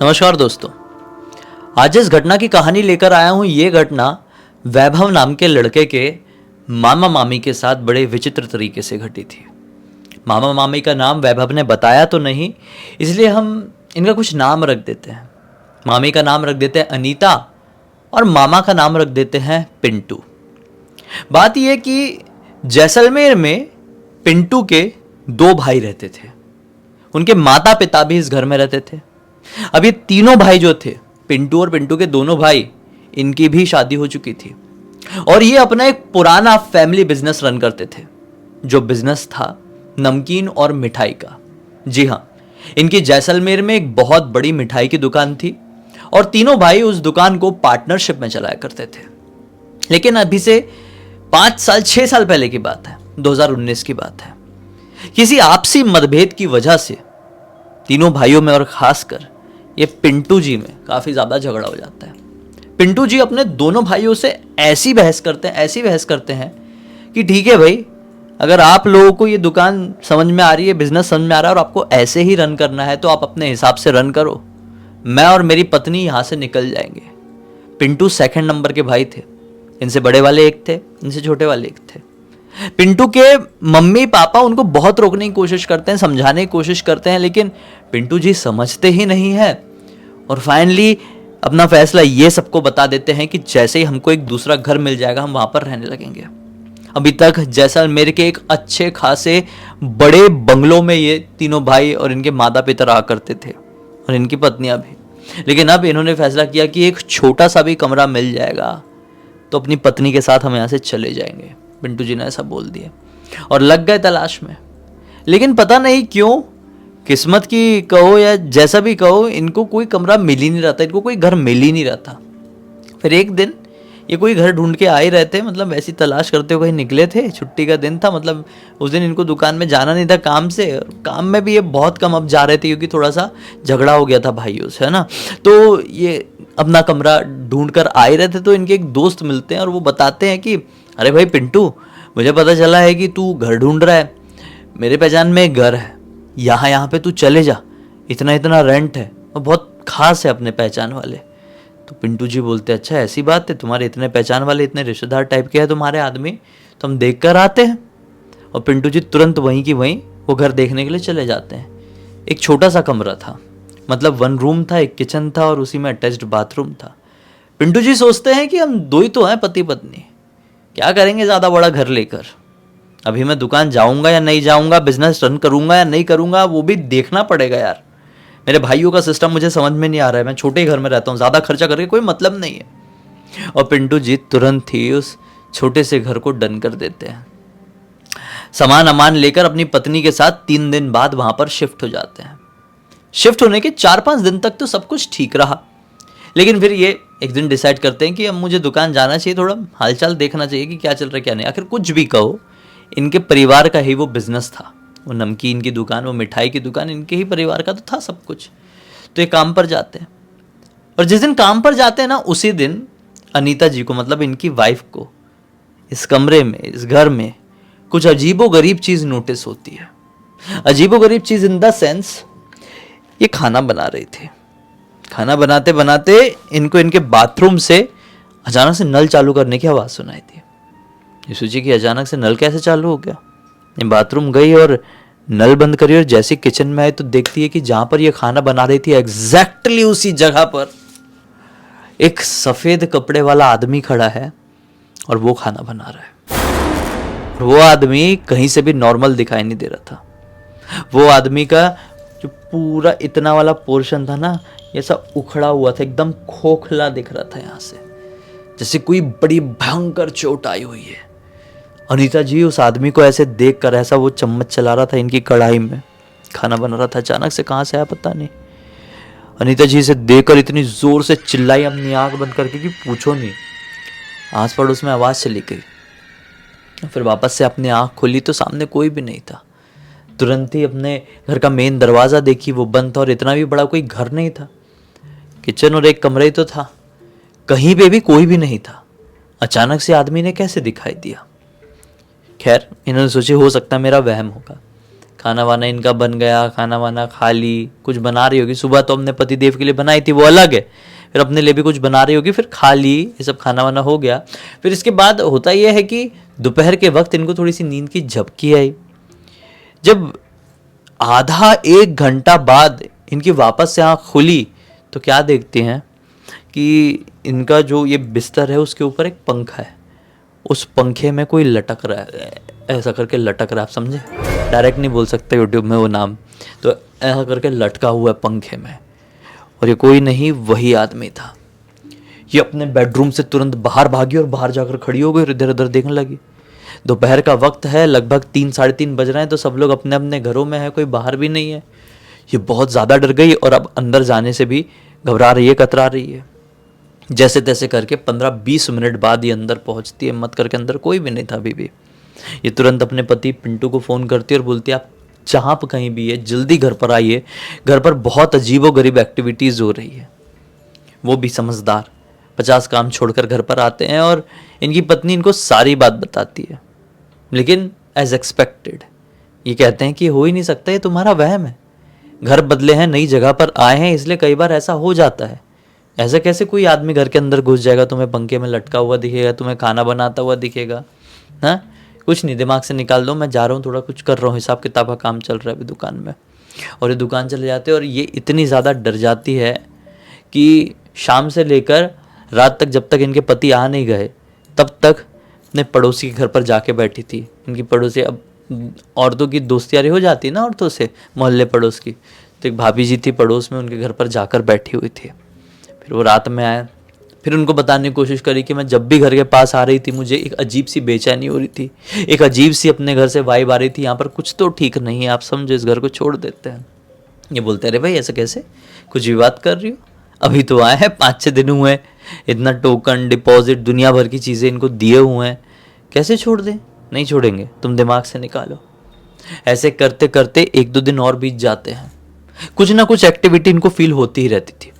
नमस्कार दोस्तों, आज जिस घटना की कहानी लेकर आया हूं, ये घटना वैभव नाम के लड़के के मामा मामी के साथ बड़े विचित्र तरीके से घटी थी। मामा मामी का नाम वैभव ने बताया तो नहीं, इसलिए हम इनका कुछ नाम रख देते हैं। मामी का नाम रख देते हैं अनीता और मामा का नाम रख देते हैं पिंटू। बात यह कि जैसलमेर में पिंटू के दो भाई रहते थे। उनके माता पिता भी इस घर में रहते थे। अब ये तीनों भाई जो थे, पिंटू और पिंटू के दोनों भाई, इनकी भी शादी हो चुकी थी और ये अपना एक पुराना फैमिली बिजनेस रन करते थे, जो बिजनेस था नमकीन और मिठाई का। जी हाँ, इनकी जैसलमेर में एक बहुत बड़ी मिठाई की दुकान थी और तीनों भाई उस दुकान को पार्टनरशिप में चलाया करते थे। लेकिन अभी से 6 साल पहले की बात है, 2019 की बात है। किसी आपसी मतभेद की वजह से तीनों भाइयों में और खासकर ये पिंटू जी में काफी ज्यादा झगड़ा हो जाता है। पिंटू जी अपने दोनों भाइयों से ऐसी बहस करते हैं कि ठीक है भाई, अगर आप लोगों को ये दुकान समझ में आ रही है, बिजनेस समझ में आ रहा है और आपको ऐसे ही रन करना है तो आप अपने हिसाब से रन करो, मैं और मेरी पत्नी यहां से निकल जाएंगे। पिंटू सेकंड नंबर के भाई थे। इनसे बड़े वाले एक थे, इनसे छोटे वाले एक थे। पिंटू के मम्मी पापा उनको बहुत रोकने की कोशिश करते हैं, समझाने की कोशिश करते हैं, लेकिन पिंटू जी समझते ही नहीं है और फाइनली अपना फैसला ये सबको बता देते हैं कि जैसे ही हमको एक दूसरा घर मिल जाएगा हम वहां पर रहने लगेंगे। अभी तक जैसलमेर के एक अच्छे खासे बड़े बंगलों में ये तीनों भाई और इनके माता पिता रहा करते थे और इनकी पत्नियां भी। लेकिन अब इन्होंने फैसला किया कि एक छोटा सा भी कमरा मिल जाएगा तो अपनी पत्नी के साथ हम यहां से चले जाएंगे। पिंटू जी ने ऐसा बोल दिया और लग गए तलाश में। लेकिन पता नहीं क्यों, किस्मत की कहो या जैसा भी कहो, इनको कोई कमरा मिल ही नहीं रहा था, इनको कोई घर मिल ही नहीं रहा था। फिर एक दिन ये कोई घर ढूंढ के आ ही रहे थे, मतलब ऐसी तलाश करते हुए कहीं निकले थे। छुट्टी का दिन था, मतलब उस दिन इनको दुकान में जाना नहीं था काम से। काम में भी ये बहुत कम अब जा रहे थे क्योंकि थोड़ा सा झगड़ा हो गया था भाइयों से, है ना। तो ये अपना कमरा ढूंढ कर आ ही रहे थे तो इनके एक दोस्त मिलते हैं और वो बताते हैं कि अरे भाई पिंटू, मुझे पता चला है कि तू घर ढूंढ रहा है, मेरे पहचान में एक घर है, यहाँ पे तू चले जा, इतना इतना रेंट है और बहुत खास है अपने पहचान वाले। तो पिंटू जी बोलते अच्छा ऐसी बात है, तुम्हारे इतने पहचान वाले, इतने रिश्तेदार टाइप के हैं तुम्हारे आदमी, तो हम देख कर आते हैं। और पिंटू जी तुरंत वहीं की वहीं वो घर देखने के लिए चले जाते हैं। एक छोटा सा कमरा था, मतलब 1 रूम था, एक किचन था और उसी में अटैच्ड बाथरूम था। पिंटू जी सोचते हैं कि हम दो ही तो हैं पति पत्नी, क्या करेंगे ज़्यादा बड़ा घर लेकर। अभी मैं दुकान जाऊंगा या नहीं जाऊंगा, बिजनेस रन करूंगा या नहीं करूंगा, वो भी देखना पड़ेगा यार। मेरे भाइयों का सिस्टम मुझे समझ में नहीं आ रहा है, मैं छोटे घर में रहता हूँ, ज़्यादा खर्चा करके कोई मतलब नहीं है। और पिंटू जी तुरंत ही उस छोटे से घर को डन कर देते हैं। सामान अमान लेकर अपनी पत्नी के साथ 3 दिन बाद वहां पर शिफ्ट हो जाते हैं। शिफ्ट होने के 4-5 दिन तक तो सब कुछ ठीक रहा, लेकिन फिर ये एक दिन डिसाइड करते हैं कि अब मुझे दुकान जाना चाहिए, थोड़ा हालचाल देखना चाहिए कि क्या चल रहा है क्या नहीं। आखिर कुछ भी कहो, इनके परिवार का ही वो बिजनेस था, वो नमकीन की दुकान, वो मिठाई की दुकान, इनके ही परिवार का तो था सब कुछ। तो ये काम पर जाते हैं और जिस दिन काम पर जाते हैं ना, उसी दिन अनीता जी को, मतलब इनकी वाइफ को, इस कमरे में, इस घर में कुछ अजीबोगरीब चीज नोटिस होती है। अजीबोगरीब चीज इन द सेंस, ये खाना बना रही थी। खाना बनाते बनाते इनको इनके बाथरूम से अचानक से नल चालू करने की आवाज़ सुनाई थी। ये सोची कि अचानक से नल कैसे चालू हो गया। ये बाथरूम गई और नल बंद करी और जैसे किचन में आई तो देखती है कि जहाँ पर ये खाना बना रही थी एग्जैक्टली उसी जगह पर एक सफ़ेद कपड़े वाला आदमी खड़ा है और वो खाना बना रहा है। और वो आदमी कहीं से भी नॉर्मल दिखाई नहीं दे रहा था। वो आदमी का जो पूरा इतना वाला पोर्शन था ना, ये सब उखड़ा हुआ था, एकदम खोखला दिख रहा था यहाँ से, जैसे कोई बड़ी भयंकर चोट आई हुई है। अनीता जी उस आदमी को ऐसे देख कर, ऐसा वो चम्मच चला रहा था इनकी कढ़ाई में, खाना बना रहा था, अचानक से कहाँ से आया पता नहीं। अनीता जी से देखकर इतनी जोर से चिल्लाई अपनी आंख बंद करके कि पूछो नहीं, आस पड़ोस में आवाज़ चली गई। फिर वापस से अपनी आंख खोली तो सामने कोई भी नहीं था। तुरंत ही अपने घर का मेन दरवाज़ा देखी, वो बंद था और इतना भी बड़ा कोई घर नहीं था। किचन और एक कमरा ही तो था, कहीं पे भी कोई भी नहीं था। अचानक से आदमी ने कैसे दिखाई दिया। खैर, इन्होंने सोची हो सकता है मेरा वहम होगा। खाना वाना इनका बन गया, खाना वाना खा ली, कुछ बना रही होगी। सुबह तो अपने पति देव के लिए बनाई थी, वो अलग है, फिर अपने लिए भी कुछ बना रही होगी, फिर खा ली, ये सब खाना वाना हो गया। फिर इसके बाद होता यह है कि दोपहर के वक्त इनको थोड़ी सी नींद की झपकी आई। जब आधा 1 घंटा बाद इनकी वापस से आँख खुली तो क्या देखते हैं कि इनका जो ये बिस्तर है उसके ऊपर एक पंखा है, उस पंखे में कोई लटक रहा है, ऐसा करके लटक रहा है। आप समझे, डायरेक्ट नहीं बोल सकते यूट्यूब में वो नाम, तो ऐसा करके लटका हुआ है पंखे में। और ये कोई नहीं, वही आदमी था। ये अपने बेडरूम से तुरंत बाहर भागी और बाहर जाकर खड़ी हो गई और इधर उधर देखने लगी। दोपहर का वक्त है, लगभग 3 साढ़े 3 बज रहे हैं, तो सब लोग अपने अपने घरों में है, कोई बाहर भी नहीं है। ये बहुत ज़्यादा डर गई और अब अंदर जाने से भी घबरा रही है, कतरा रही है। जैसे तैसे करके 15-20 मिनट बाद ये अंदर पहुंचती है, हिम्मत करके, अंदर कोई भी नहीं था अभी भी। ये तुरंत अपने पति पिंटू को फ़ोन करती है और बोलती है आप जहाँ पर कहीं भी है जल्दी घर पर आइए, घर पर बहुत अजीबोगरीब एक्टिविटीज़ हो रही है। वो भी समझदार 50 काम छोड़कर घर पर आते हैं और इनकी पत्नी इनको सारी बात बताती है, लेकिन एज एक्सपेक्टेड ये कहते हैं कि हो ही नहीं सकता, ये तुम्हारा वहम है, घर बदले हैं, नई जगह पर आए हैं, इसलिए कई बार ऐसा हो जाता है। ऐसे कैसे कोई आदमी घर के अंदर घुस जाएगा, तुम्हें पंखे में लटका हुआ दिखेगा, तुम्हें खाना बनाता हुआ दिखेगा? हाँ, कुछ नहीं, दिमाग से निकाल दो, मैं जा रहा हूँ, थोड़ा कुछ कर रहा हूँ, हिसाब किताब का काम चल रहा है अभी दुकान में। और ये दुकान चले जाते हैं और ये इतनी ज़्यादा डर जाती है कि शाम से लेकर रात तक, जब तक इनके पति आ नहीं गए, तब तक अपने पड़ोसी के घर पर जाके बैठी थी। इनकी पड़ोसी, अब औरतों की दोस्ती यारी हो जाती है ना औरतों से, मोहल्ले पड़ोस की, तो एक भाभी जी थी पड़ोस में, उनके घर पर जाकर बैठी हुई थी। फिर वो रात में आए, फिर उनको बताने की कोशिश करी कि मैं जब भी घर के पास आ रही थी मुझे एक अजीब सी बेचैनी हो रही थी, एक अजीब सी अपने घर से वाइब आ रही थी, यहाँ पर कुछ तो ठीक नहीं है, आप समझो, इस घर को छोड़ देते हैं। ये बोलते अरे भाई ऐसे कैसे, कुछ भी बात कर रही हो, अभी तो आए हैं, 5-6 दिन हुए हैं, इतना टोकन डिपॉजिट दुनिया भर की चीज़ें इनको दिए हुए हैं, कैसे छोड़ दें? नहीं छोड़ेंगे, तुम दिमाग से निकालो। ऐसे करते करते 1-2 दिन और बीत जाते हैं, कुछ ना कुछ एक्टिविटी इनको फील होती ही रहती थी।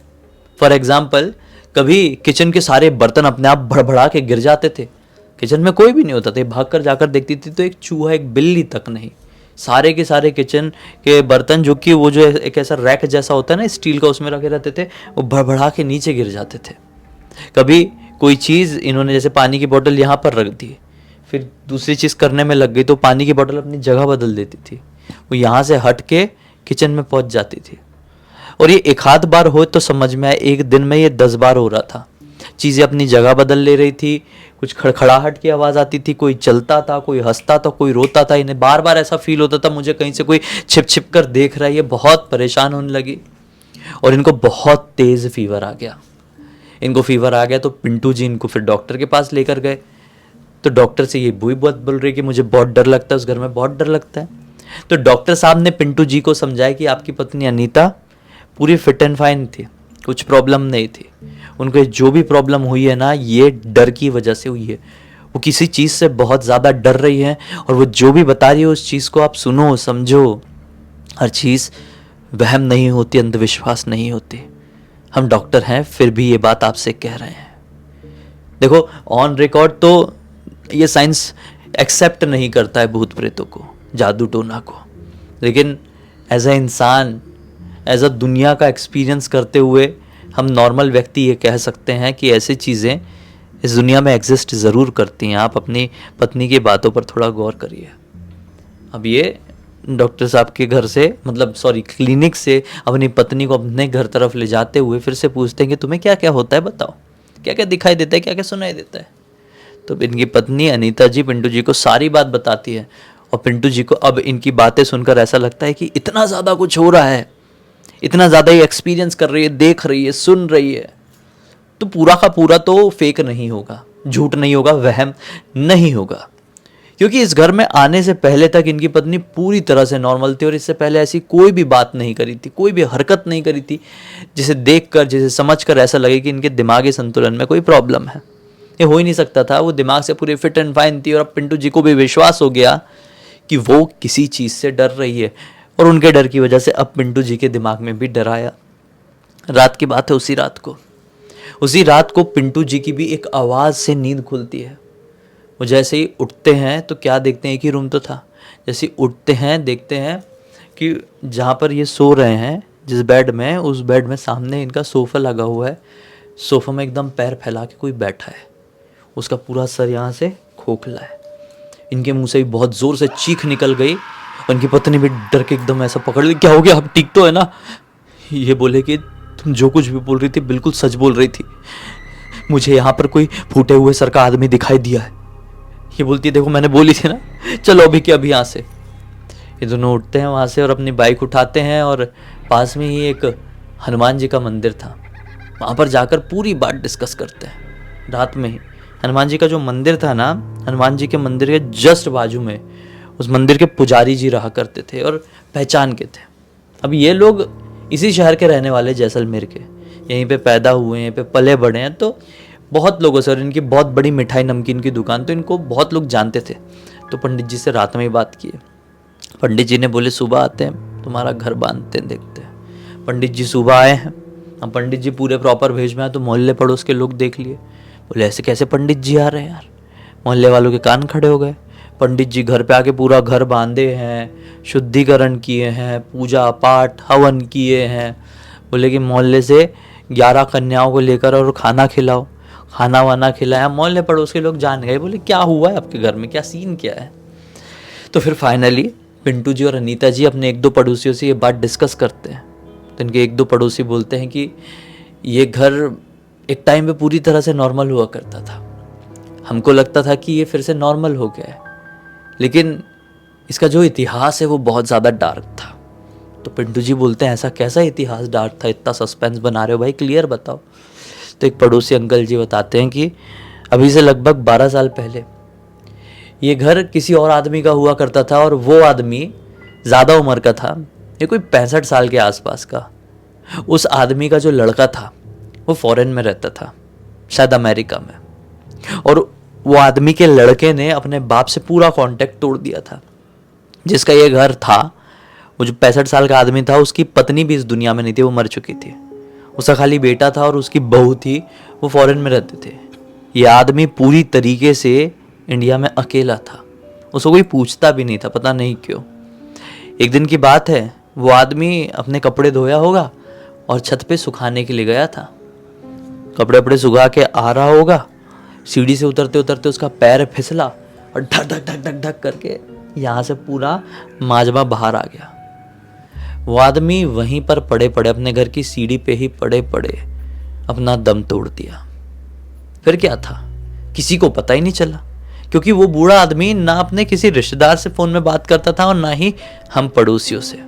फॉर एग्जाम्पल, कभी किचन के सारे बर्तन अपने आप भड़बड़ा के गिर जाते थे, किचन में कोई भी नहीं होता था, भाग कर जाकर देखती थी तो एक चूहा, एक बिल्ली तक नहीं, सारे के सारे किचन के बर्तन, जो कि वो जो एक ऐसा रैक जैसा होता है ना स्टील का, उसमें रखे रहते थे, वो भड़बड़ा के नीचे गिर जाते थे। कभी कोई चीज़ इन्होंने, जैसे पानी की बोतल यहाँ पर रख दी, फिर दूसरी चीज़ करने में लग गई तो पानी की बोतल अपनी जगह बदल देती थी, वो यहाँ से हट के किचन में पहुँच जाती थी। और ये एक आध बार हो तो समझ में आए, एक दिन में ये 10 बार हो रहा था। चीज़ें अपनी जगह बदल ले रही थी, कुछ खड़खड़ाहट की आवाज़ आती थी, कोई चलता था, कोई हंसता था, कोई रोता था। इन्हें बार बार ऐसा फील होता था मुझे कहीं से कोई छिप छिप कर देख रहा है। ये बहुत परेशान होने लगी और इनको बहुत तेज़ फीवर आ गया। इनको फीवर आ गया तो पिंटू जी इनको फिर डॉक्टर के पास लेकर गए। तो डॉक्टर से ये बुई बहुत बोल रही कि मुझे बहुत डर लगता है, उस घर में बहुत डर लगता है। तो डॉक्टर साहब ने पिंटू जी को समझाया कि आपकी पत्नी अनीता पूरी फिट एंड फाइन थी, कुछ प्रॉब्लम नहीं थी, उनको जो भी प्रॉब्लम हुई है ना, ये डर की वजह से हुई है। वो किसी चीज़ से बहुत ज़्यादा डर रही है और वो जो भी बता रही है उस चीज़ को आप सुनो, समझो। हर चीज़ वहम नहीं होती, अंधविश्वास नहीं होती। हम डॉक्टर हैं फिर भी ये बात आपसे कह रहे हैं। देखो, ऑन रिकॉर्ड तो ये साइंस एक्सेप्ट नहीं करता है भूत प्रेतों को, जादू टोना को, लेकिन एज अ इंसान, एज अ दुनिया का एक्सपीरियंस करते हुए हम नॉर्मल व्यक्ति ये कह सकते हैं कि ऐसी चीज़ें इस दुनिया में एग्जिस्ट ज़रूर करती हैं। आप अपनी पत्नी की बातों पर थोड़ा गौर करिए। अब ये डॉक्टर साहब के घर से, मतलब सॉरी क्लिनिक से अपनी पत्नी को अपने घर तरफ ले जाते हुए फिर से पूछते हैं कि तुम्हें क्या क्या होता है, बताओ, क्या क्या दिखाई देता है, क्या क्या सुनाई देता है। तो इनकी पत्नी अनीता जी पिंटू जी को सारी बात बताती है और पिंटू जी को अब इनकी बातें सुनकर ऐसा लगता है कि इतना ज़्यादा कुछ हो रहा है, इतना ज़्यादा ये एक्सपीरियंस कर रही है, देख रही है, सुन रही है, तो पूरा का पूरा तो फेक नहीं होगा, झूठ नहीं होगा, वहम नहीं होगा। क्योंकि इस घर में आने से पहले तक इनकी पत्नी पूरी तरह से नॉर्मल थी और इससे पहले ऐसी कोई भी बात नहीं करी थी, कोई भी हरकत नहीं करी थी जिसे देखकर, जिसे समझकर ऐसा लगे कि इनके दिमागी संतुलन में कोई प्रॉब्लम है। ये हो ही नहीं सकता था। वो दिमाग से पूरी फिट एंड फाइन थी और अब पिंटू जी को भी विश्वास हो गया कि वो किसी चीज़ से डर रही है और उनके डर की वजह से अब पिंटू जी के दिमाग में भी डर आया। रात की बात है, उसी रात को पिंटू जी की भी एक आवाज़ से नींद खुलती है। वो जैसे ही उठते हैं तो क्या देखते हैं, एक ही रूम तो था, जैसे ही उठते हैं देखते हैं कि जहाँ पर ये सो रहे हैं जिस बेड में, उस बेड में सामने इनका सोफ़ा लगा हुआ है। सोफ़ा में एकदम पैर फैला के कोई बैठा है, उसका पूरा सर यहाँ से खोखला है। इनके मुंह से भी बहुत ज़ोर से चीख निकल गई और इनकी पत्नी भी डर के एकदम ऐसा पकड़ ली, क्या हो गया, आप ठीक तो है ना? ये बोले कि तुम जो कुछ भी बोल रही थी बिल्कुल सच बोल रही थी, मुझे यहाँ पर कोई फूटे हुए सर का आदमी दिखाई दिया है। ये बोलती है देखो मैंने बोली थी ना, चलो अभी क्या अभी यहाँ से। ये दोनों उठते हैं वहाँ से और अपनी बाइक उठाते हैं और पास में ही एक हनुमान जी का मंदिर था, वहाँ पर जाकर पूरी बात डिस्कस करते हैं रात में ही। हनुमान जी का जो मंदिर था ना, हनुमान जी के मंदिर के जस्ट बाजू में उस मंदिर के पुजारी जी रहा करते थे और पहचान के थे। अब ये लोग इसी शहर के रहने वाले, जैसलमेर के, यहीं पे पैदा हुए हैं, यहीं पे पले बड़े हैं, तो बहुत लोगों से, और इनकी बहुत बड़ी मिठाई नमकीन की दुकान, तो इनको बहुत लोग जानते थे। तो पंडित जी से रात में ही बात किए। पंडित जी ने बोले सुबह आते हैं, तुम्हारा घर बांधते हैं, देखते हैं। पंडित जी सुबह आए हैं। अब पंडित जी पूरे प्रॉपर भेज में आए तो मोहल्ले पड़ोस के लोग देख लिए, बोले ऐसे कैसे पंडित जी आ रहे हैं यार। मोहल्ले वालों के कान खड़े हो गए। पंडित जी घर पे आके पूरा घर बांधे हैं, शुद्धिकरण किए हैं, पूजा पाठ हवन किए हैं। बोले कि मोहल्ले से 11 कन्याओं को लेकर और खाना खिलाओ। खाना वाना खिलाया, मोहल्ले पड़ोस के लोग जान गए, बोले क्या हुआ है आपके घर में, क्या सीन क्या है। तो फिर फाइनली पिंटू जी और अनीता जी अपने 1-2 पड़ोसियों से ये बात डिस्कस करते हैं। तो इनके 1-2 पड़ोसी बोलते हैं कि ये घर एक टाइम पे पूरी तरह से नॉर्मल हुआ करता था, हमको लगता था कि ये फिर से नॉर्मल हो गया है, लेकिन इसका जो इतिहास है वो बहुत ज़्यादा डार्क था। तो पिंटू जी बोलते हैं ऐसा कैसा इतिहास डार्क था, इतना सस्पेंस बना रहे हो भाई, क्लियर बताओ। तो एक पड़ोसी अंकल जी बताते हैं कि अभी से लगभग 12 साल पहले ये घर किसी और आदमी का हुआ करता था, और वो आदमी ज़्यादा उम्र का था, ये कोई 65 साल के आसपास का। उस आदमी का जो लड़का था वो फॉरेन में रहता था, शायद अमेरिका में, और वो आदमी के लड़के ने अपने बाप से पूरा कांटेक्ट तोड़ दिया था। जिसका ये घर था, वो जो 65 साल का आदमी था, उसकी पत्नी भी इस दुनिया में नहीं थी, वो मर चुकी थी। उसका खाली बेटा था और उसकी बहू थी, वो फॉरेन में रहते थे। ये आदमी पूरी तरीके से इंडिया में अकेला था, उसको कोई पूछता भी नहीं था, पता नहीं क्यों। एक दिन की बात है, वो आदमी अपने कपड़े धोया होगा और छत पे सुखाने के लिए गया था। कपड़े वपड़े सुखा के आ रहा होगा, सीढ़ी से उतरते उतरते उसका पैर फिसला और ढक ढक ढक ढक ढक करके यहाँ से पूरा माजमा बाहर आ गया। वो आदमी वहीं पर पड़े पड़े, अपने घर की सीढ़ी पे ही पड़े पड़े अपना दम तोड़ दिया। फिर क्या था, किसी को पता ही नहीं चला, क्योंकि वो बूढ़ा आदमी ना अपने किसी रिश्तेदार से फोन में बात करता था और ना ही हम पड़ोसियों से।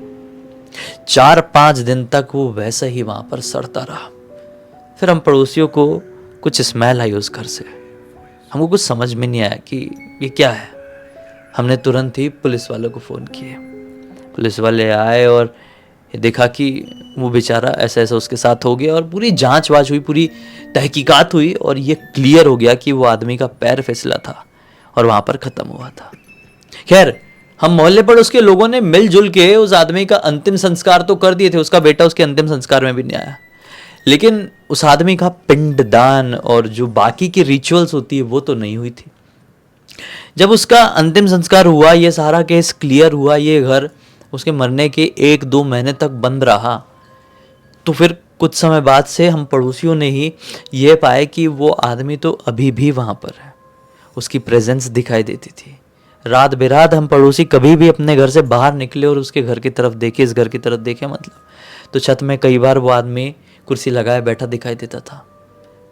4-5 दिन तक वो वैसे ही वहां पर सड़ता रहा। फिर हम पड़ोसियों को कुछ स्मेल आई उस घर से, हमको कुछ समझ में नहीं आया कि ये क्या है। हमने तुरंत ही पुलिस वालों को फ़ोन किए। पुलिस वाले आए और ये देखा कि वो बेचारा ऐसा ऐसा उसके साथ हो गया, और पूरी जांच वाच हुई, पूरी तहकीकात हुई, और ये क्लियर हो गया कि वो आदमी का पैर फिसला था और वहाँ पर ख़त्म हुआ था। खैर, हम मोहल्ले पर उसके लोगों ने मिलजुल के उस आदमी का अंतिम संस्कार तो कर दिए थे, उसका बेटा उसके अंतिम संस्कार में भी नहीं आया, लेकिन उस आदमी का पिंडदान और जो बाकी की रिचुअल्स होती है वो तो नहीं हुई थी। जब उसका अंतिम संस्कार हुआ, ये सारा केस क्लियर हुआ, ये घर उसके मरने के 1-2 महीने तक बंद रहा, तो फिर कुछ समय बाद से हम पड़ोसियों ने ही ये पाया कि वो आदमी तो अभी भी वहाँ पर है, उसकी प्रेजेंस दिखाई देती थी। रात बेरात हम पड़ोसी कभी भी अपने घर से बाहर निकले और उसके घर की तरफ देखे, इस घर की तरफ देखे मतलब, तो छत में कई बार वो आदमी कुर्सी लगाए बैठा दिखाई देता था।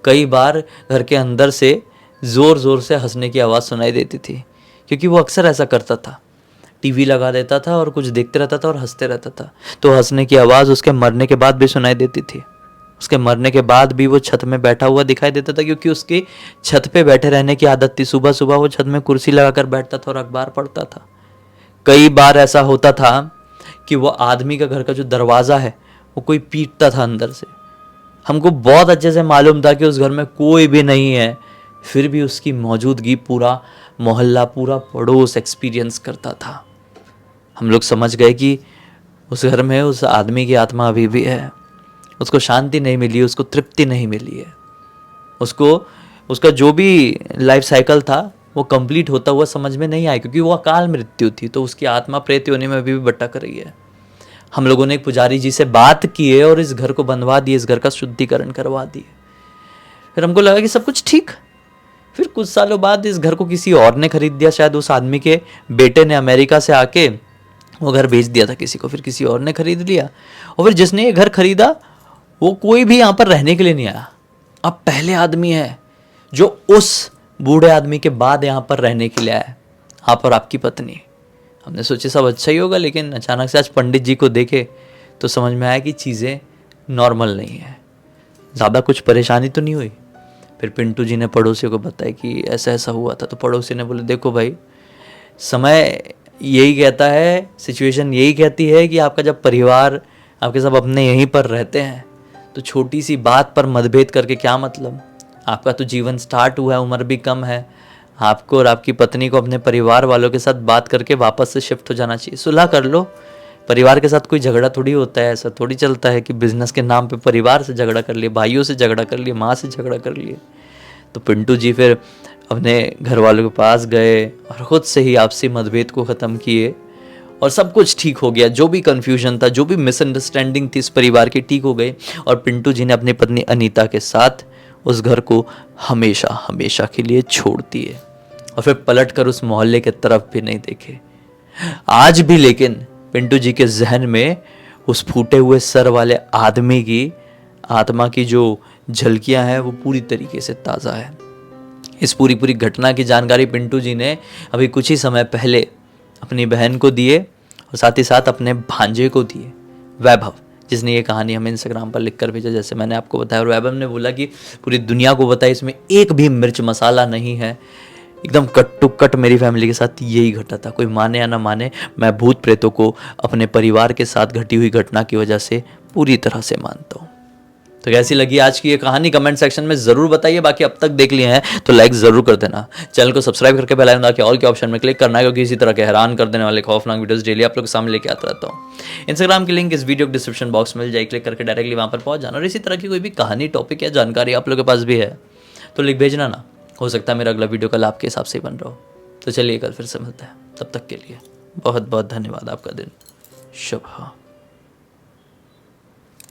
कई बार घर के अंदर से ज़ोर ज़ोर से हंसने की आवाज़ सुनाई देती थी, क्योंकि वो अक्सर ऐसा करता था, टीवी लगा देता था और कुछ देखते रहता था और हंसते रहता था, तो हंसने की आवाज़ उसके मरने के बाद भी सुनाई देती थी। उसके मरने के बाद भी वो छत में बैठा हुआ दिखाई देता था, क्योंकि उसकी छत पे बैठे रहने की आदत थी। सुबह सुबह वो छत में कुर्सी लगाकर बैठता था और अखबार पढ़ता था। कई बार ऐसा होता था कि वो आदमी का घर का जो दरवाज़ा है वो कोई पीटता था अंदर से। हमको बहुत अच्छे से मालूम था कि उस घर में कोई भी नहीं है, फिर भी उसकी मौजूदगी पूरा मोहल्ला, पूरा पड़ोस एक्सपीरियंस करता था। हम लोग समझ गए कि उस घर में उस आदमी की आत्मा अभी भी है, उसको शांति नहीं मिली, उसको तृप्ति नहीं मिली है, उसको उसका जो भी लाइफ साइकिल था वो कंप्लीट होता हुआ समझ में नहीं आया, क्योंकि वो अकाल मृत्यु थी, तो उसकी आत्मा प्रेत योनि में अभी भी भटक रही है। हम लोगों ने एक पुजारी जी से बात की है और इस घर को बनवा दिए, इस घर का शुद्धिकरण करवा दिए। फिर हमको लगा कि सब कुछ ठीक। फिर कुछ सालों बाद इस घर को किसी और ने खरीद दिया, शायद उस आदमी के बेटे ने अमेरिका से आके वो घर बेच दिया था किसी को, फिर किसी और ने खरीद लिया। और फिर जिसने ये घर खरीदा वो कोई भी यहाँ पर रहने के लिए नहीं आया। अब पहले आदमी है जो उस बूढ़े आदमी के बाद यहाँ पर रहने के लिए आया, आप और आपकी पत्नी। हमने सोचे सब अच्छा ही होगा, लेकिन अचानक से आज पंडित जी को देखे तो समझ में आया कि चीज़ें नॉर्मल नहीं है, ज़्यादा कुछ परेशानी तो नहीं हुई। फिर पिंटू जी ने पड़ोसियों को बताया कि ऐसा ऐसा हुआ था। तो पड़ोसी ने बोले देखो भाई, समय यही कहता है, सिचुएशन यही कहती है कि आपका जब परिवार आपके सब अपने यहीं पर रहते हैं तो छोटी सी बात पर मतभेद करके क्या मतलब। आपका तो जीवन स्टार्ट हुआ है, उम्र भी कम है, आपको और आपकी पत्नी को अपने परिवार वालों के साथ बात करके वापस से शिफ्ट हो जाना चाहिए, सुलह कर लो। परिवार के साथ कोई झगड़ा थोड़ी होता है, ऐसा थोड़ी चलता है कि बिजनेस के नाम पे परिवार से झगड़ा कर लिए, भाइयों से झगड़ा कर लिए, माँ से झगड़ा कर लिए। तो पिंटू जी फिर अपने घर वालों के पास गए और ख़ुद से ही आपसी मतभेद को ख़त्म किए और सब कुछ ठीक हो गया। जो भी कन्फ्यूजन था, जो भी मिसअंडरस्टैंडिंग थी इस परिवार की, ठीक हो गई। और पिंटू जी ने अपनी पत्नी अनीता के साथ उस घर को हमेशा हमेशा के लिए छोड़ दिए और फिर पलट कर उस मोहल्ले के तरफ भी नहीं देखे। आज भी लेकिन पिंटू जी के जहन में उस फूटे हुए सर वाले आदमी की आत्मा की जो झलकियां हैं वो पूरी तरीके से ताज़ा है। इस पूरी घटना की जानकारी पिंटू जी ने अभी कुछ ही समय पहले अपनी बहन को दिए और साथ ही साथ अपने भांजे को दिए, वैभव, जिसने ये कहानी हमें इंस्टाग्राम पर लिख कर भेजा, जैसे मैंने आपको बताया। और वैभव ने बोला कि पूरी दुनिया को बताया इसमें एक भी मिर्च मसाला नहीं है, एकदम कट टू कट मेरी फैमिली के साथ यही घटा था। कोई माने या ना माने, मैं भूत प्रेतों को अपने परिवार के साथ घटी हुई घटना की वजह से पूरी तरह से मानता हूँ। तो कैसी लगी आज की ये कहानी कमेंट सेक्शन में ज़रूर बताइए। बाकी अब तक देख लिए हैं तो लाइक ज़रूर कर देना, चैनल को सब्सक्राइब करके बेल आइकन दबा के ऑल के ऑप्शन में क्लिक करना है, क्योंकि इसी तरह के हैरान कर देने वाले खौफनाक वीडियोस डेली आप लोग के सामने लेके आता रहता हूँ। इंस्टाग्राम की लिंक इस वीडियो के डिस्क्रिप्शन बॉक्स में मिल जाए, क्लिक करके डायरेक्टली वहाँ पर पहुँच जाना। और इसी तरह की कोई भी कहानी, टॉपिक या जानकारी आप लोग के पास भी है तो लिख भेजना ना, हो सकता है मेरा अगला वीडियो कल आपके हिसाब से ही बन रहा हो। तो चलिए कल फिर से मिलते हैं, तब तक के लिए बहुत बहुत धन्यवाद। आपका दिन शुभ हो।